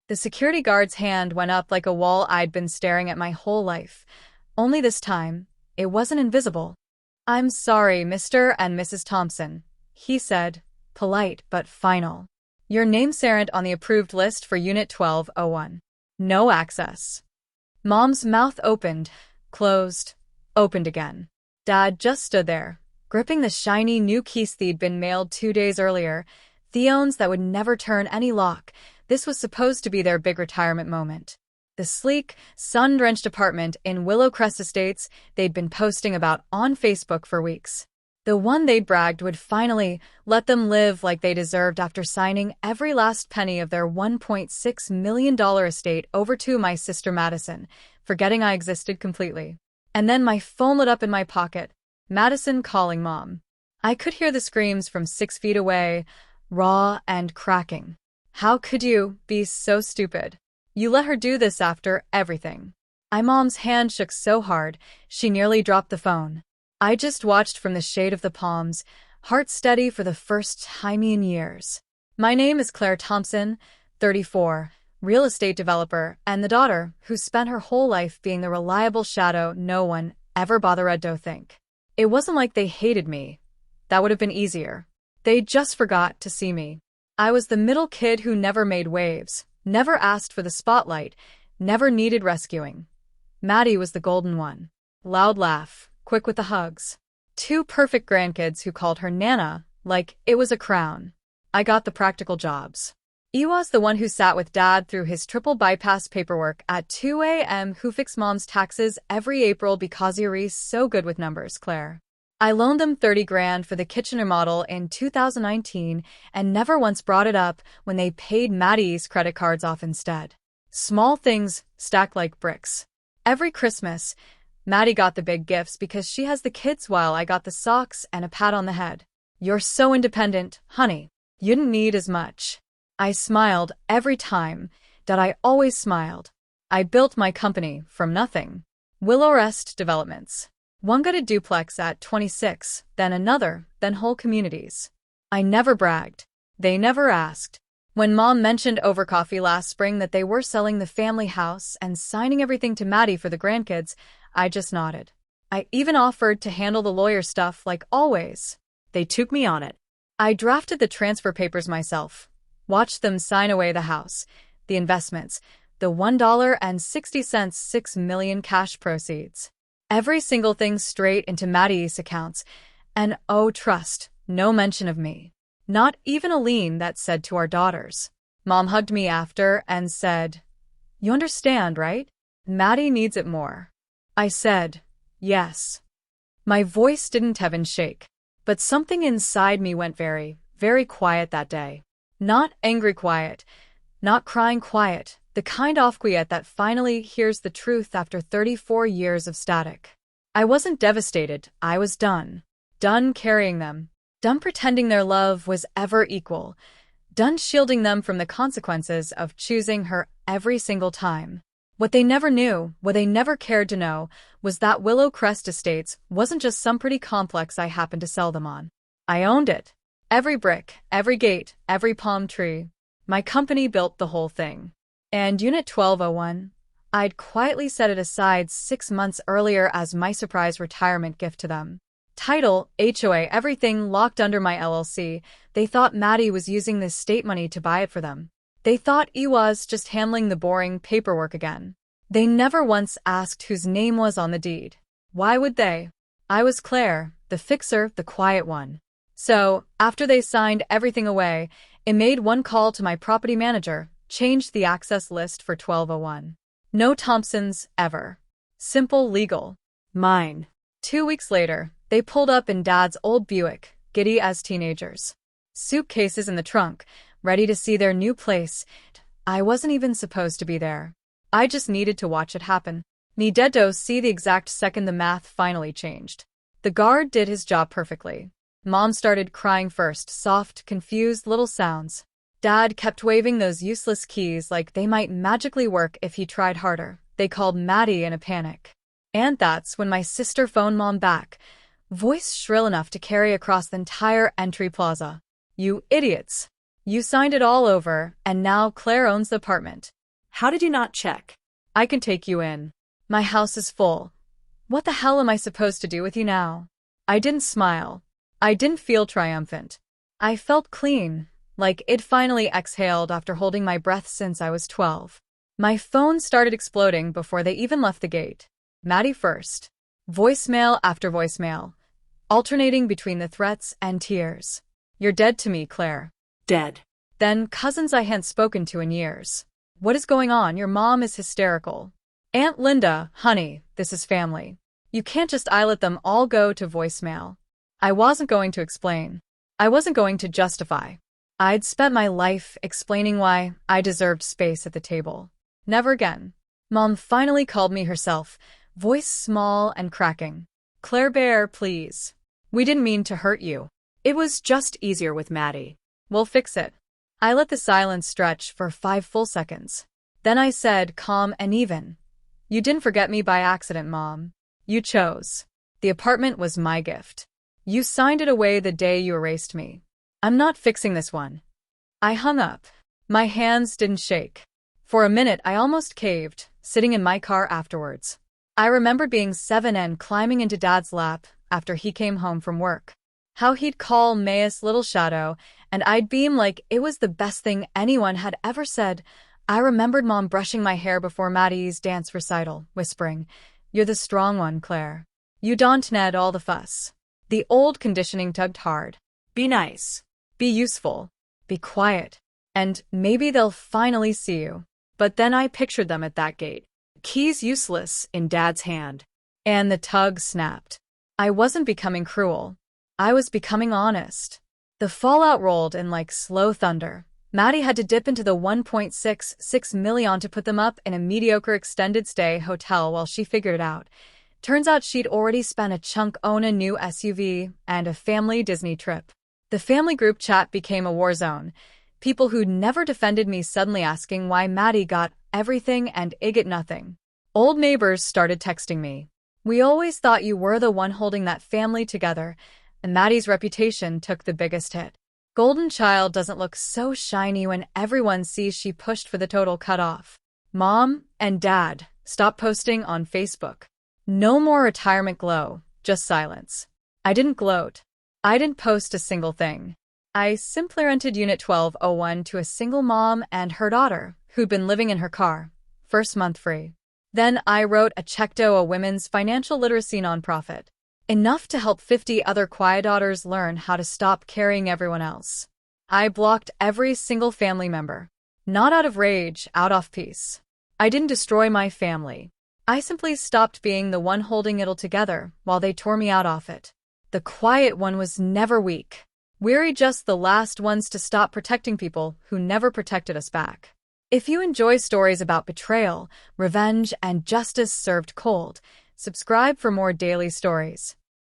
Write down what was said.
The security guard's hand went up like a wall I'd been staring at my whole life. Only this time, it wasn't invisible. "I'm sorry, Mr. and Mrs. Thompson," he said, polite but final. "Your name's aren't on the approved list for Unit 1201. No access." Mom's mouth opened, closed, opened again. Dad just stood there, gripping the shiny new keys they'd been mailed 2 days earlier, Theon's that would never turn any lock. This was supposed to be their big retirement moment. The sleek, sun-drenched apartment in Willow Crest Estates they'd been posting about on Facebook for weeks. The one they'd bragged would finally let them live like they deserved after signing every last penny of their $1.6 million estate over to my sister Madison, forgetting I existed completely. And then my phone lit up in my pocket. Madison calling Mom. I could hear the screams from 6 feet away, raw and cracking. "How could you be so stupid? You let her do this after everything." My mom's hand shook so hard, she nearly dropped the phone. I just watched from the shade of the palms, heart steady for the first time in years. My name is Claire Thompson, 34, real estate developer, and the daughter who spent her whole life being the reliable shadow no one ever bothered to think. It wasn't like they hated me. That would have been easier. They just forgot to see me. I was the middle kid who never made waves, never asked for the spotlight, never needed rescuing. Maddie was the golden one. Loud laugh, quick with the hugs. 2 perfect grandkids who called her Nana, like it was a crown. I got the practical jobs. Ewa's the one who sat with Dad through his triple bypass paperwork at 2 a.m. who fixed Mom's taxes every April because you're so good with numbers, Claire. I loaned them 30 grand for the kitchen remodel in 2019 and never once brought it up when they paid Maddie's credit cards off instead. Small things stacked like bricks. Every Christmas, Maddie got the big gifts because she has the kids while I got the socks and a pat on the head. "You're so independent, honey. You didn't need as much." I smiled every time. That I always smiled. I built my company from nothing. Willow Rest Developments. One got a duplex at 26, then another, then whole communities. I never bragged. They never asked. When Mom mentioned over coffee last spring that they were selling the family house and signing everything to Maddie for the grandkids, I just nodded. I even offered to handle the lawyer stuff like always. They took me on it. I drafted the transfer papers myself. Watched them sign away the house, the investments, the $1.60 $6 million cash proceeds. Every single thing straight into Maddie's accounts. And oh, trust, no mention of me. Not even a lien that said to our daughters. Mom hugged me after and said, "You understand, right? Maddie needs it more." I said, "Yes." My voice didn't even shake, but something inside me went very, very quiet that day. Not angry quiet, not crying quiet, the kind of quiet that finally hears the truth after 34 years of static. I wasn't devastated, I was done. Done carrying them. Done pretending their love was ever equal. Done shielding them from the consequences of choosing her every single time. What they never knew, what they never cared to know, was that Willow Crest Estates wasn't just some pretty complex I happened to sell them on. I owned it. Every brick, every gate, every palm tree. My company built the whole thing. And Unit 1201, I'd quietly set it aside 6 months earlier as my surprise retirement gift to them. Title, HOA, everything locked under my LLC. They thought Maddie was using this state money to buy it for them. They thought he was just handling the boring paperwork again. They never once asked whose name was on the deed. Why would they? I was Claire, the fixer, the quiet one. So, after they signed everything away, I made one call to my property manager, changed the access list for 1201. No Thompsons, ever. Simple legal. Mine. 2 weeks later, they pulled up in Dad's old Buick, giddy as teenagers. Suitcases in the trunk, ready to see their new place. I wasn't even supposed to be there. I just needed to watch it happen. Needed to see the exact second the math finally changed. The guard did his job perfectly. Mom started crying first, soft, confused little sounds. Dad kept waving those useless keys like they might magically work if he tried harder. They called Maddie in a panic. And that's when my sister phoned Mom back, voice shrill enough to carry across the entire entry plaza. "You idiots. You signed it all over, and now Claire owns the apartment. How did you not check? I can take you in. My house is full. What the hell am I supposed to do with you now? I didn't smile. I didn't feel triumphant. I felt clean, like it finally exhaled after holding my breath since I was 12. My phone started exploding before they even left the gate. Maddie first. Voicemail after voicemail, alternating between the threats and tears. You're dead to me, Claire. Dead. Then cousins I hadn't spoken to in years. What is going on? Your mom is hysterical. Aunt Linda, honey, this is family. You can't just let them all go to voicemail. I wasn't going to explain. I wasn't going to justify. I'd spent my life explaining why I deserved space at the table. Never again. Mom finally called me herself, voice small and cracking. Claire Bear, please. We didn't mean to hurt you. It was just easier with Maddie. We'll fix it. I let the silence stretch for 5 full seconds. Then I said, calm and even. You didn't forget me by accident, Mom. You chose. The apartment was my gift. You signed it away the day you erased me. I'm not fixing this one. I hung up. My hands didn't shake. For a minute I almost caved, sitting in my car afterwards. I remembered being 7 and climbing into Dad's lap after he came home from work. How he'd call Mayus little shadow, and I'd beam like it was the best thing anyone had ever said. I remembered Mom brushing my hair before Maddie's dance recital, whispering, "You're the strong one, Claire. You don't need all the fuss." The old conditioning tugged hard. Be nice. Be useful. Be quiet. And maybe they'll finally see you. But then I pictured them at that gate. Keys useless in Dad's hand. And the tug snapped. I wasn't becoming cruel. I was becoming honest. The fallout rolled in like slow thunder. Maddie had to dip into the $1.66 million to put them up in a mediocre extended stay hotel while she figured it out. Turns out she'd already spent a chunk on a new SUV and a family Disney trip. The family group chat became a war zone. People who'd never defended me suddenly asking why Maddie got everything and I get nothing. Old neighbors started texting me. We always thought you were the one holding that family together, and Maddie's reputation took the biggest hit. Golden child doesn't look so shiny when everyone sees she pushed for the total cutoff. Mom and Dad, stop posting on Facebook. No more retirement glow, just silence. I didn't gloat. I didn't post a single thing. I simply rented Unit 1201 to a single mom and her daughter, who'd been living in her car. First month free. Then I wrote a check to a women's financial literacy nonprofit. Enough to help 50 other quiet daughters learn how to stop carrying everyone else. I blocked every single family member. Not out of rage, out of peace. I didn't destroy my family. I simply stopped being the one holding it all together while they tore me out of it. The quiet one was never weak. We're just the last ones to stop protecting people who never protected us back. If you enjoy stories about betrayal, revenge, and justice served cold, subscribe for more daily stories.